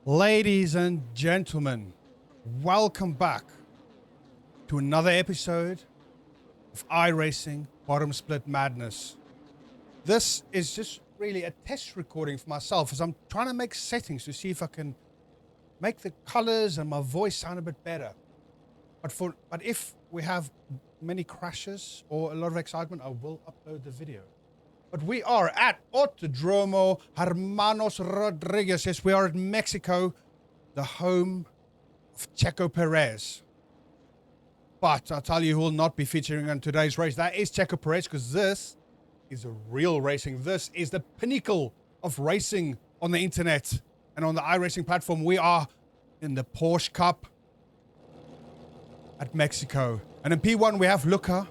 Ladies and gentlemen, welcome back to another episode of iRacing Bottom Split Madness. This is just really a test recording for myself as I'm trying to make settings to see if I can make the colors and my voice sound a bit better. But if we have many crashes or a lot of excitement, I will upload the video. But we are at Autodromo Hermanos Rodriguez. Yes, we are at Mexico, the home of Checo Perez. But I'll tell you who will not be featuring on today's race. That is Checo Perez, because this is a real racing. This is the pinnacle of racing on the internet and on the iRacing platform. We are in the Porsche Cup at Mexico. And in P1 we have Luca.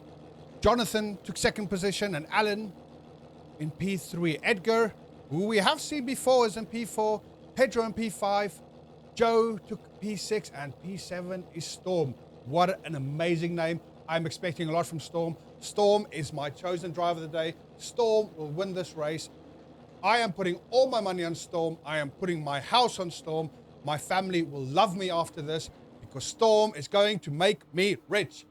Jonathan took second position and Alan in P3. Edgar, who we have seen before, is in P4. Pedro in P5. Joe took P6 and P7 is Storm. What an amazing name. I'm expecting a lot from Storm. Storm is my chosen driver of the day. Storm will win this race. I am putting all my money on Storm. I am putting my house on Storm. My family will love me after this because Storm is going to make me rich.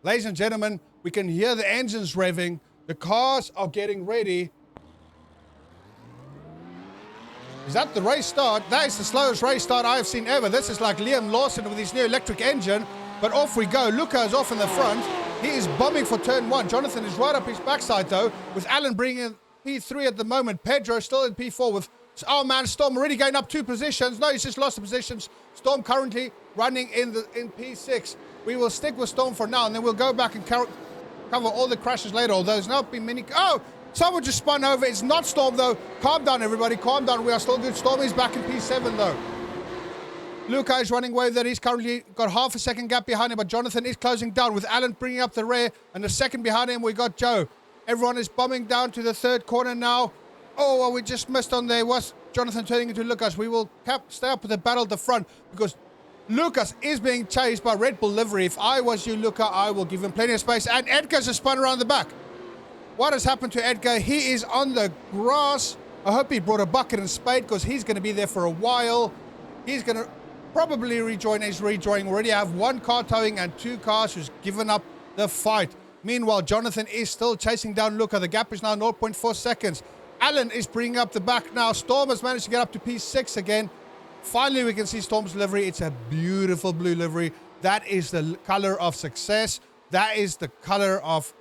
Ladies and gentlemen, we can hear the engines revving. The cars are getting ready. Is that the race start? That is the slowest race start I have seen ever. This is like Liam Lawson with his new electric engine. But off we go. Luca is off in the front. He is bombing for turn one. Jonathan is right up his backside though, with Alan bringing in P3 at the moment. Pedro still in P4 with, oh man, Storm already going up 2 positions. No, he's just lost the positions. Storm currently running in P6. We will stick with Storm for now, and then we'll go back and cover all the crashes later, although there's not been many. Oh, someone just spun over. It's not Storm though. Calm down, everybody. Calm down. We are still good. Storm is back in P7 though. Luca is running away that he's currently got half a second gap behind him, but Jonathan is closing down with Alan bringing up the rear, and the second behind him we got Joe. Everyone is bombing down to the third corner now. Oh, well, we just missed on there. Was Jonathan turning into Lucas? We will stay up with the battle at the front because Lucas is being chased by Red Bull livery. If I was you, Luca, I will give him plenty of space. And Edgar's just spun around the back. What has happened to Edgar? He is on the grass. I hope he brought a bucket and spade because he's going to be there for a while. He's going to probably rejoin. He's rejoining. We already have 1 car towing and 2 cars who's given up the fight. Meanwhile, Jonathan is still chasing down Luca. The gap is now 0.4 seconds. Alan is bringing up the back now. Storm has managed to get up to P6 again. Finally, we can see Storm's livery. It's a beautiful blue livery. That is the color of success. That is the color of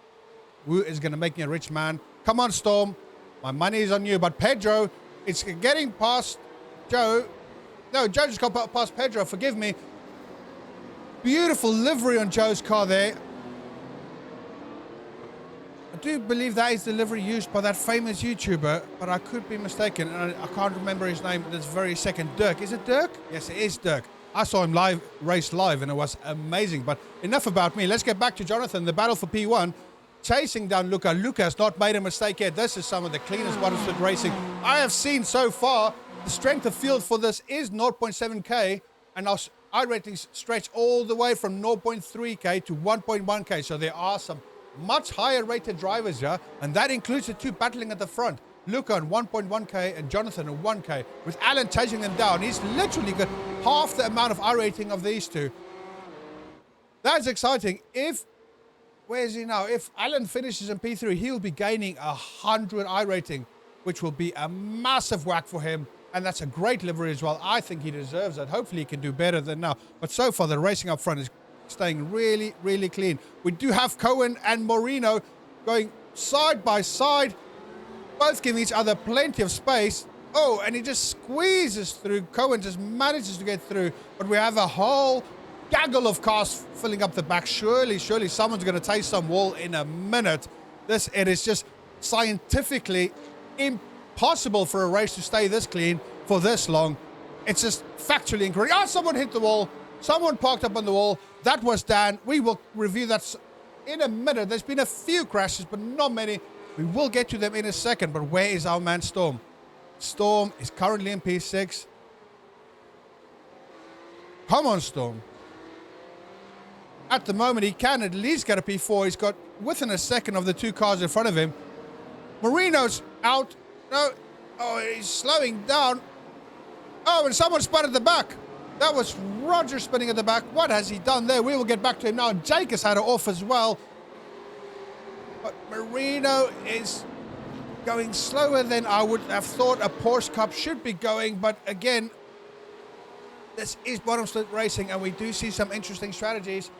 who is going to make me a rich man. Come on, Storm. My money is on you. But Pedro, it's getting past Joe. No, Joe just got past Pedro. Forgive me. Beautiful livery on Joe's car there. I do believe that is the livery used by that famous YouTuber, but I could be mistaken, and I can't remember his name at this very second. Dirk. Is it Dirk? Yes, it is Dirk. I saw him race live, and it was amazing. But enough about me. Let's get back to Jonathan. The battle for P1. Chasing down Luca. Luca has not made a mistake yet. This is some of the cleanest bottom split racing I have seen so far. The strength of field for this is 0.7K, and our iRatings stretch all the way from 0.3K to 1.1K. So there are some much higher rated drivers here, and that includes the 2 battling at the front. Luca on 1.1K and Jonathan on 1K, with Alan chasing them down. He's literally got half the amount of iRating of these two. That's exciting. Where is he now? If Alan finishes in P3, he'll be gaining 100 iRating, which will be a massive whack for him. And that's a great livery as well. I think he deserves that. Hopefully he can do better than now. But so far, the racing up front is staying really, really clean. We do have Cohen and Moreno going side by side, both giving each other plenty of space. Oh, and he just squeezes through. Cohen just manages to get through. But we have a whole gaggle of cars filling up the back. Surely someone's going to taste some wall in a minute. It is just scientifically impossible for a race to stay this clean for this long. It's just factually incorrect. Oh, someone hit the wall. Someone parked up on the wall. That was Dan. We will review that in a minute. There's been a few crashes, but not many. We will get to them in a second. But where is our man Storm? Storm is currently in P6. Come on, Storm. At the moment, he can at least get a P4. He's got within a second of the 2 cars in front of him. Marino's out. No. Oh, he's slowing down. Oh, and someone spun at the back. That was Roger spinning at the back. What has he done there? We will get back to him now. Jake has had it off as well. But Marino is going slower than I would have thought a Porsche Cup should be going. But again, this is bottom split racing, and we do see some interesting strategies.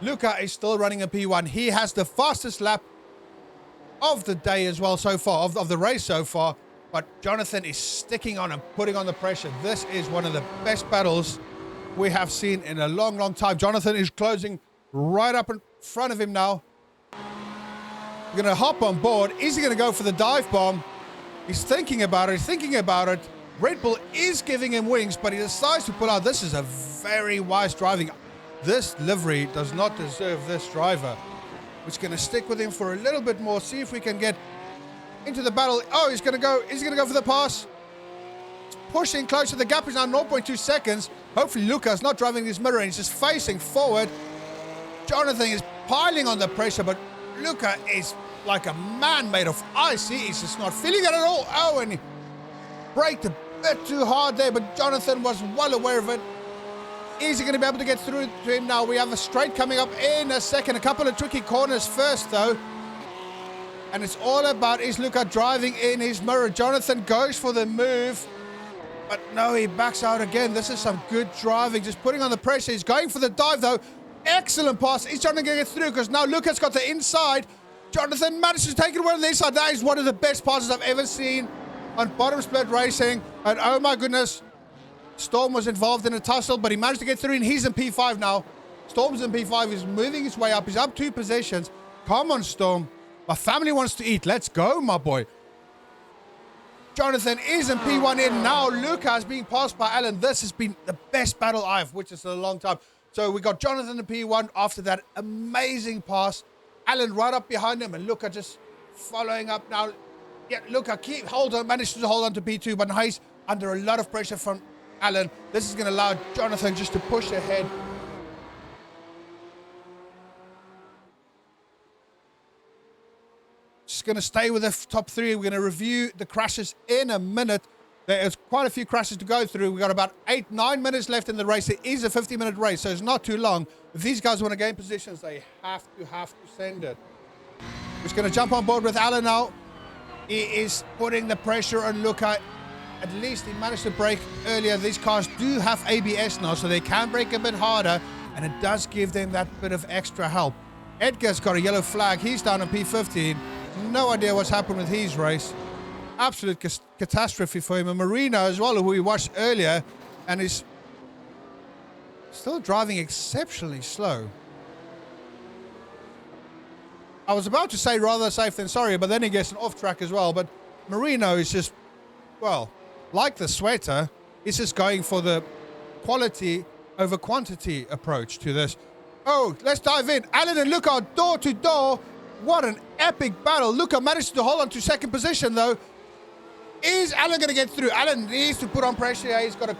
Luca is still running a P1. He has the fastest lap of the day as well so far, of the race so far. But Jonathan is sticking on and putting on the pressure. This is one of the best battles we have seen in a long, long time. Jonathan is closing right up in front of him now. We're going to hop on board. Is he going to go for the dive bomb? He's thinking about it. He's thinking about it. Red Bull is giving him wings, but he decides to pull out. This is a very wise driving. This livery does not deserve this driver. We're just going to stick with him for a little bit more. See if we can get into the battle. Oh, he's going to go. Is he going to go for the pass? He's pushing closer. The gap is now 0.2 seconds. Hopefully Luca's not driving his mirror and he's just facing forward. Jonathan is piling on the pressure, but Luca is like a man made of ice. He's just not feeling it at all. Oh, and he braked a bit too hard there, but Jonathan was well aware of it. Is he going to be able to get through to him now? We have a straight coming up in a second. A couple of tricky corners first, though. And it's all about, is Luca driving in his mirror? Jonathan goes for the move. But no, he backs out again. This is some good driving. Just putting on the pressure. He's going for the dive, though. Excellent pass. Is Jonathan going to get through? Because now Luca's got the inside. Jonathan manages to take it away on the inside. That is one of the best passes I've ever seen on bottom split racing. And oh my goodness, Storm was involved in a tussle, but he managed to get through, and he's in P5 now. Storm's in P5. He's moving his way up. He's up 2 positions. Come on, Storm. My family wants to eat. Let's go, my boy. Jonathan is in P1 in now. Luca is being passed by Alan. This has been the best battle I've witnessed in a long time. So we got Jonathan in P1 after that amazing pass. Alan right up behind him, and Luca just following up now. Yeah, Luca managed to hold on to P2, but now he's under a lot of pressure from Alan. This is going to allow Jonathan just to push ahead. Just going to stay with the top 3. We're going to review the crashes in a minute. There's quite a few crashes to go through. We've got about 8-9 minutes left in the race. It is a 50-minute race, so it's not too long. If these guys want to gain positions, they have to send it. We're just going to jump on board with Alan now. He is putting the pressure on Luca. At least he managed to brake earlier. These cars do have ABS now, so they can brake a bit harder, and it does give them that bit of extra help. Edgar's got a yellow flag. He's down in P15. No idea what's happened with his race. Absolute catastrophe for him. And Marino as well, who we watched earlier, and is still driving exceptionally slow. I was about to say rather safe than sorry, but then he gets an off track as well. But Marino is just, well, like the sweater, he's just going for the quality over quantity approach to this. Oh, let's dive in. Alan and Luca are door to door. What an epic battle. Luca managed to hold on to second position, though. Is Alan going to get through? Alan needs to put on pressure. Yeah, he's got a...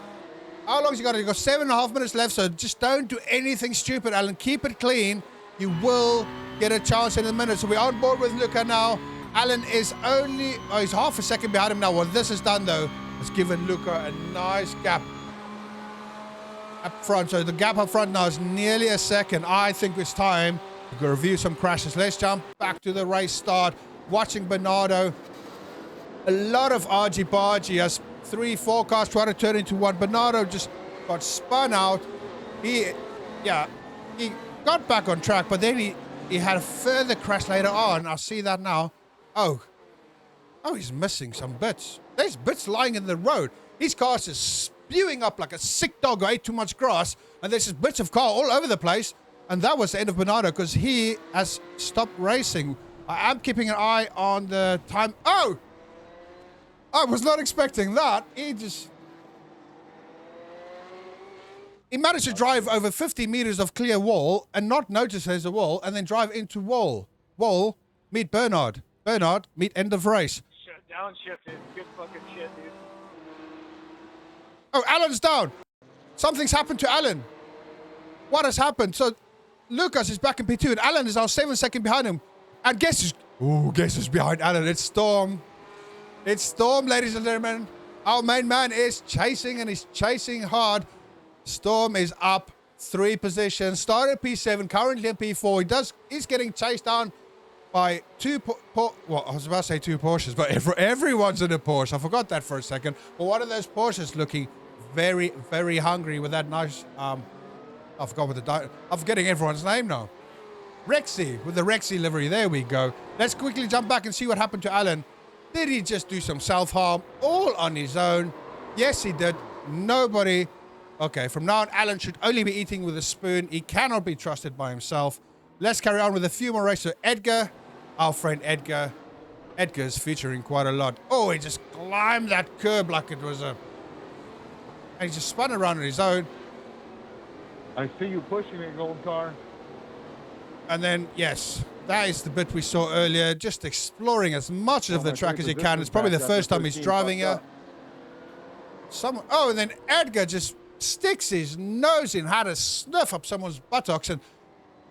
How long has he got? He's got 7.5 minutes left, so just don't do anything stupid, Alan. Keep it clean. You will get a chance in a minute. So we're on board with Luca now. Alan is only... Oh, he's half a second behind him now. What this has done, though, has given Luca a nice gap up front. So the gap up front now is nearly a second. I think it's time to review some crashes. Let's jump back to the race start. Watching Bernardo. A lot of argy-bargy as 3-4 cars try to turn into one. Bernardo just got spun out. He got back on track, but then he had a further crash later on. I see that now. Oh, he's missing some bits. There's bits lying in the road. His car's just spewing up like a sick dog who ate too much grass, and there's just bits of car all over the place. And that was the end of Bernardo because he has stopped racing. I am keeping an eye on the time. Oh! I was not expecting that. He managed to drive over 50 meters of clear wall and not notice there's a wall, and then drive into wall. Wall, meet Bernard. Bernard, meet end of race. Downshifted. Good fucking shit, dude. Oh, Alan's down. Something's happened to Alan. What has happened? So Lucas is back in P2, and Alan is now 7 seconds behind him. And guess who's behind Alan? It's Storm. It's Storm, ladies and gentlemen. Our main man is chasing, and he's chasing hard. Storm is up 3 positions. Started P7, currently in P4. He's getting chased down by 2 well, I was about to say 2 Porsches, but everyone's in a Porsche. I forgot that for a second. But one of those Porsches looking very, very hungry with that nice, I forgot what I'm forgetting everyone's name now. Rexy, with the Rexy livery. There we go. Let's quickly jump back and see what happened to Alan. Did he just do some self-harm all on his own? Yes, he did. Nobody. Okay, from now on, Alan should only be eating with a spoon. He cannot be trusted by himself. Let's carry on with a few more races. So Edgar, our friend Edgar. Edgar's featuring quite a lot. Oh, he just climbed that curb like it was a... And he just spun around on his own. I see you pushing it, gold car. And then, yes, that is the bit we saw earlier. Just exploring as much of the track as he can. It's probably the first time he's driving here. Oh, and then Edgar just sticks his nose in, had a sniff up someone's buttocks and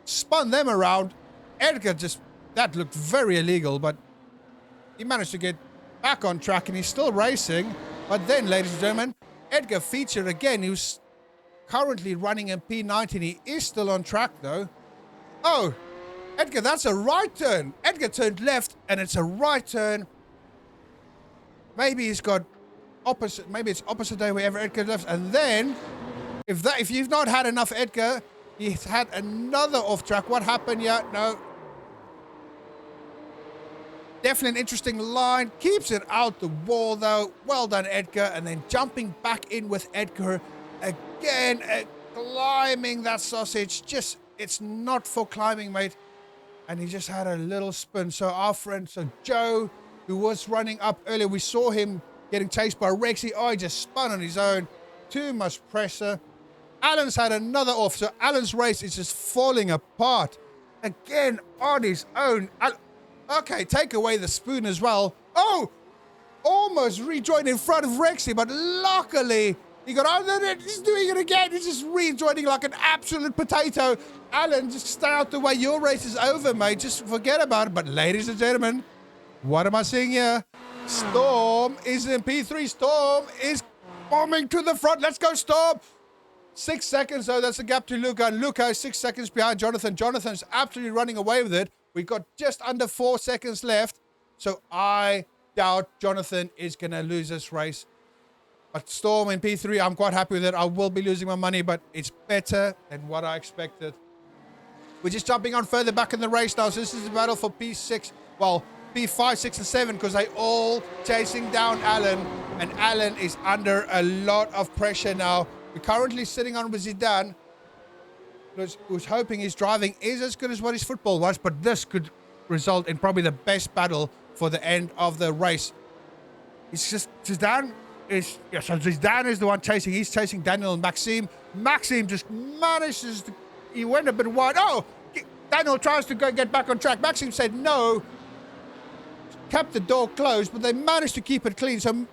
spun them around. Edgar just, that looked very illegal, but he managed to get back on track and he's still racing. But then, ladies and gentlemen, Edgar featured again. He was currently running in P19. He is still on track though. Oh, Edgar, that's a right turn. Edgar turned left and it's a right turn. Maybe he's got opposite, maybe it's opposite day wherever Edgar left. And then, if you've not had enough Edgar, he's had another off track. What happened yet? No. Definitely an interesting line. Keeps it out the wall though. Well done, Edgar. And then jumping back in with Edgar again, climbing that sausage. Just, it's not for climbing, mate. And he just had a little spin. So our friend, Joe, who was running up earlier, we saw him getting chased by Rexy. Oh, he just spun on his own. Too much pressure. Alan's had another off. So Alan's race is just falling apart. Again, on his own. Okay, take away the spoon as well. Oh, almost rejoined in front of Rexy, but luckily he got out there. He's doing it again. He's just rejoining like an absolute potato. Alan, just stay out the way. Your race is over, mate. Just forget about it. But ladies and gentlemen, what am I seeing here? Storm is in P3. Storm is bombing to the front. Let's go, Storm. 6 seconds, though. That's the gap to Luca. And Luca is 6 seconds behind Jonathan. Jonathan's absolutely running away with it. We've got just under 4 seconds left. So I doubt Jonathan is going to lose this race. But Storm in P3, I'm quite happy with it. I will be losing my money, but it's better than what I expected. We're just jumping on further back in the race now. So this is the battle for P6. Well, P5, 6, and 7, because they all chasing down Alan. And Alan is under a lot of pressure now. We're currently sitting on with Zidane, who's hoping his driving is as good as what his football was, but this could result in probably the best battle for the end of the race. It's just Zidane is the one chasing. He's chasing Daniel and Maxime. Maxime just manages to, he went a bit wide. Oh, Daniel tries to go get back on track. Maxime said no, kept the door closed, but they managed to keep it clean. So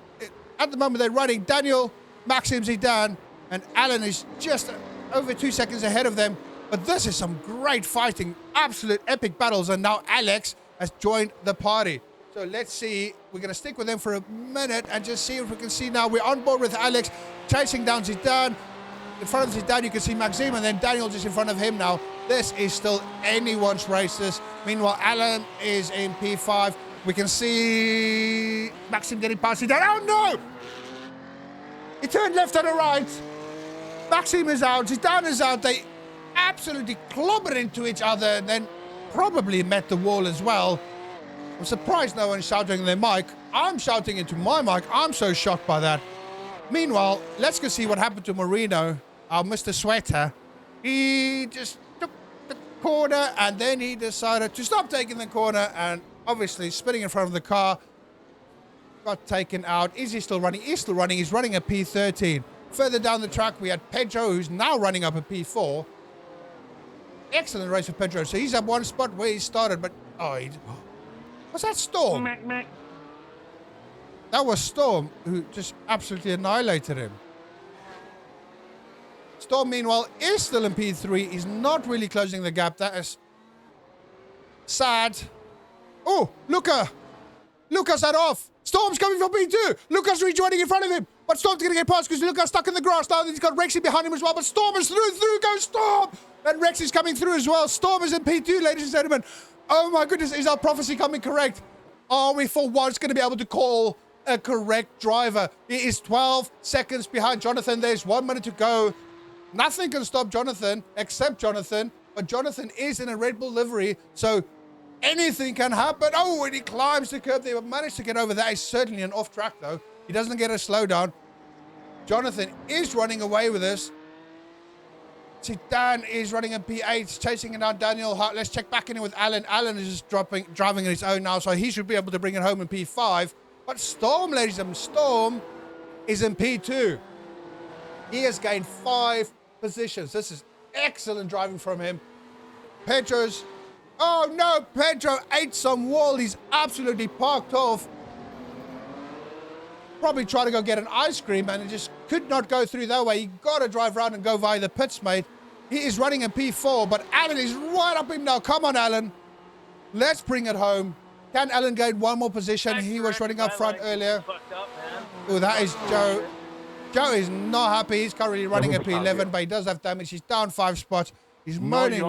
at the moment they're running Daniel, Maxime, Zidane, and Alan is just over 2 seconds ahead of them. But this is some great fighting, absolute epic battles. And now Alex has joined the party. So let's see. We're going to stick with them for a minute and just see if we can see now. We're on board with Alex, chasing down Zidane. In front of Zidane, you can see Maxime, and then Daniel just in front of him now. This is still anyone's race. Meanwhile, Alan is in P5. We can see Maxime getting past Zidane. Oh, no! He turned left and a right. Maxime is out. Zidane is out. They absolutely clobbered into each other and then probably met the wall as well. I'm surprised no one's shouting in their mic. I'm shouting into my mic. I'm so shocked by that. Meanwhile, let's go see what happened to Marino, our Mr. Sweater. He just took the corner and then he decided to stop taking the corner and obviously spinning in front of the car. Got taken out. Is he still running? He's still running. He's running a P13. Further down the track, we had Pedro, who's now running up a P4. Excellent race for Pedro. So he's up one spot where he started, but was that Storm? That was Storm, who just absolutely annihilated him. Storm, meanwhile, is still in P3. He's not really closing the gap. That is sad. Oh, Luca. Luca's had off. Storm's coming from P2. Lucas rejoining in front of him. But Storm's going to get past because Lucas stuck in the grass. Now he's got Rexy behind him as well. But Storm is through goes Storm. And Rex is coming through as well. Storm is in P2, ladies and gentlemen. Oh my goodness, is our prophecy coming correct? Are we for once going to be able to call a correct driver? He is 12 seconds behind Jonathan. There's 1 minute to go. Nothing can stop Jonathan except Jonathan. But Jonathan is in a Red Bull livery, so anything can happen. Oh, and he climbs the curb. They managed to get over. That is certainly an off track, though. He doesn't get a slowdown. Jonathan is running away with this. See, Dan is running in P8, chasing it down Daniel. Let's check back in with Alan. Alan is just driving on his own now, so he should be able to bring it home in P5. But Storm, ladies and gentlemen, Storm is in P2. He has gained 5 positions. This is excellent driving from him. Pedro's... Oh no, Pedro ate some wall. He's absolutely parked off. Probably trying to go get an ice cream and it just could not go through that way. You got to drive around and go via the pits, mate. He is running in P4, but Alan is right up him now. Come on, Alan. Let's bring it home. Can Alan gain 1 more position? He was running up front earlier. Oh, that is Joe. Joe is not happy. He's currently running at P11, but he does have damage. He's down 5 spots. He's moaning.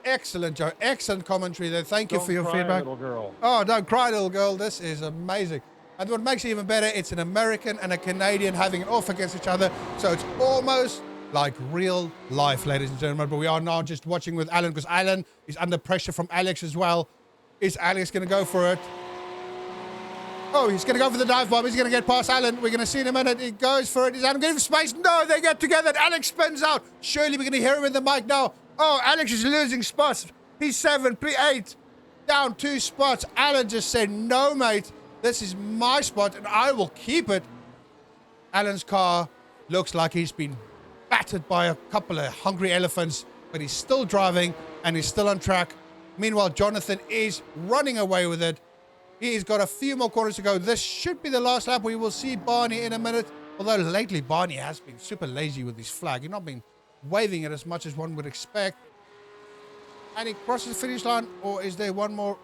Excellent, Joe. Excellent commentary there. Thank you for your feedback. Little girl. Oh, don't cry, little girl. This is amazing. And what makes it even better, it's an American and a Canadian having it off against each other. So it's almost like real life, ladies and gentlemen. But we are now just watching with Alan because Alan is under pressure from Alex as well. Is Alex going to go for it? Oh, he's going to go for the dive bomb. He's going to get past Alan. We're going to see in a minute. He goes for it. Is Alan going for space? No, they get together. And Alex spins out. Surely we're going to hear him in the mic now. Oh, Alex is losing spots. P7, P8, down 2 spots. Alan just said, no, mate. This is my spot, and I will keep it. Alan's car looks like he's been battered by a couple of hungry elephants, but he's still driving, and he's still on track. Meanwhile, Jonathan is running away with it. He's got a few more corners to go. This should be the last lap. We will see Barney in a minute. Although lately, Barney has been super lazy with his flag. He's not been waving it as much as one would expect. And he crosses the finish line, or is there one more?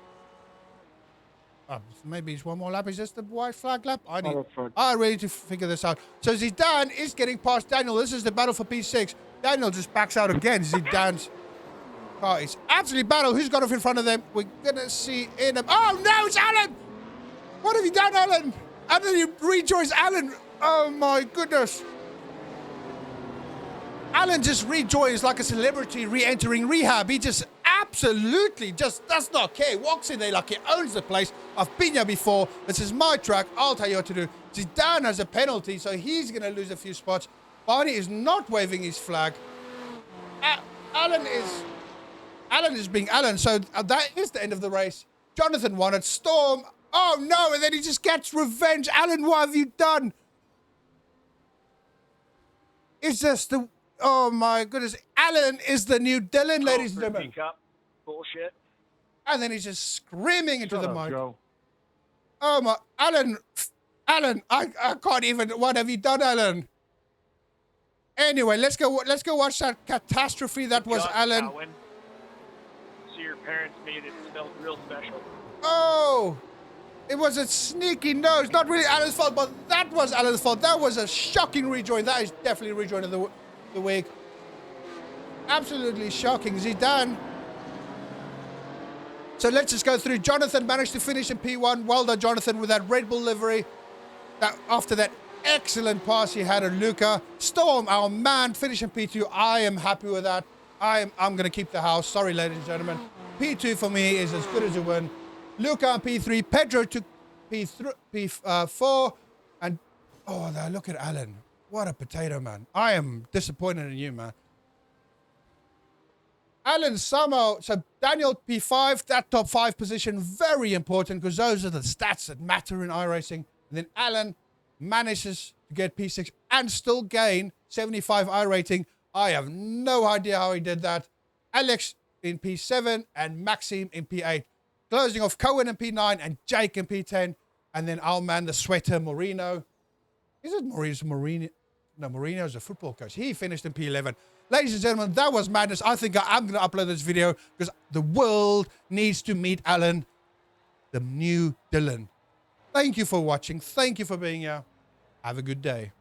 Maybe it's one more lap. Is this the white flag lap? I really need to figure this out. So Zidane is getting past Daniel. This is the battle for P6. Daniel just backs out again. Zidane's car is absolutely battle. Who's got off in front of them? We're gonna see in a... Oh no, it's Alan! What have you done, Alan? And then you rejoins Alan. Oh my goodness. Alan just rejoins like a celebrity re-entering rehab. He just absolutely just does not care. Walks in there like he owns the place. I've been here before. This is my track. I'll tell you what to do. Zidane has a penalty, so he's going to lose a few spots. Barney is not waving his flag. Alan is being Alan, so that is the end of the race. Jonathan won it. Storm. Oh no, and then he just gets revenge. Alan, what have you done? It's just the... Oh my goodness. Alan is the new Dylan, ladies and gentlemen. Bullshit. And then he's just screaming into the mic. Joe. Oh my... Alan, I can't even... What have you done, Alan? Anyway, let's go watch that catastrophe that was Alan. Cowan. See, your parents made it smell real special. Oh! It was a sneaky no. It's not really Alan's fault, but that was Alan's fault. That was a shocking rejoin. That is definitely a rejoin of the week. Absolutely shocking. Zidane. So let's just go through. Jonathan managed to finish in P1. Well done, Jonathan, with that Red Bull livery. After that excellent pass he had on Luca. Storm, our man, finished in P2. I am happy with that. I'm going to keep the house. Sorry, ladies and gentlemen. P2 for me is as good as a win. Luca on P3. Pedro took P4. And, oh, look at Alan. What a potato, man. I am disappointed in you, man. Alan somehow... So, Daniel P5, that top 5 position, very important because those are the stats that matter in iRacing. And then Alan manages to get P6 and still gain 75 I rating. I have no idea how he did that. Alex in P7 and Maxime in P8. Closing off Cohen in P9 and Jake in P10. And then our man, the sweater, Moreno. Is it Maurice Moreno? No, Marino's a football coach. He finished in P11. Ladies and gentlemen, that was madness. I think I'm going to upload this video because the world needs to meet Alan, the new Dylan. Thank you for watching. Thank you for being here. Have a good day.